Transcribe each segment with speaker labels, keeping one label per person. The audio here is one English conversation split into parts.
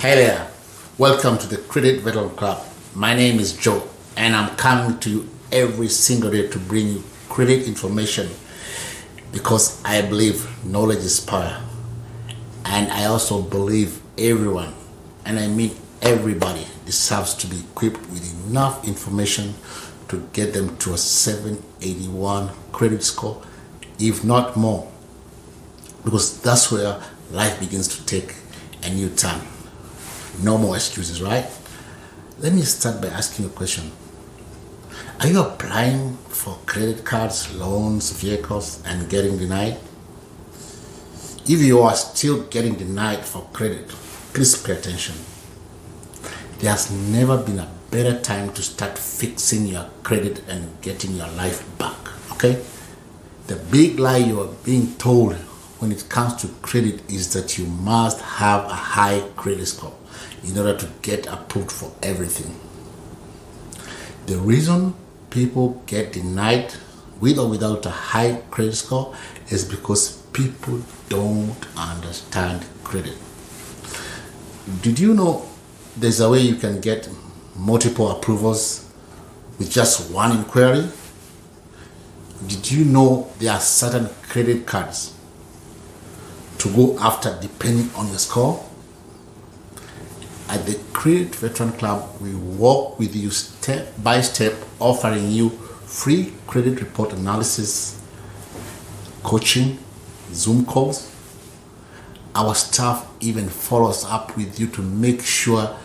Speaker 1: Hey there, welcome to the Credit Veteran Club. My name is Joe and I'm coming to you every single day to bring you credit information because I believe knowledge is power, and I also believe everyone, and I mean everybody, deserves to be equipped with enough information to get them to a 781 credit score, if not more, because that's where life begins to take a new turn. No more excuses, right? Let me start by asking you a question. Are you applying for credit cards, loans, vehicles, and getting denied? If you are still getting denied for credit, please pay attention. There has never been a better time to start fixing your credit and getting your life back, okay? The big lie you are being told when it comes to credit is that you must have a high credit score in order to get approved for everything. The reason people get denied with or without a high credit score is because people don't understand credit. Did you know there's a way you can get multiple approvals with just one inquiry? Did you know there are certain credit cards to go after depending on your score? At the Credit Veteran Club, we walk with you step by step, offering you free credit report analysis, coaching, Zoom calls. Our staff even follows up with you to make sure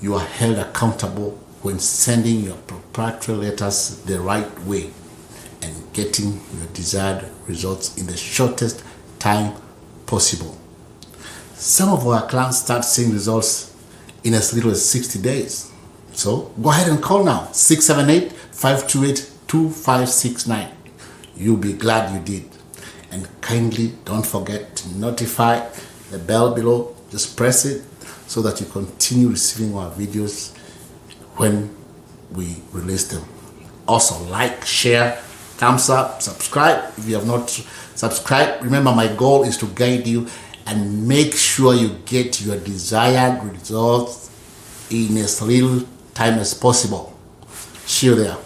Speaker 1: you are held accountable when sending your proprietary letters the right way and getting your desired results in the shortest time possible. Some of our clients start seeing results in as little as 60 days. So go ahead and call now, 678-528-2569. You'll be glad you did. And kindly don't forget to notify the bell below. Just press it so that you continue receiving our videos when we release them. Also, like, share, thumbs up, subscribe if you have not subscribed. Remember, my goal is to guide you and make sure you get your desired results in as little time as possible. See you there.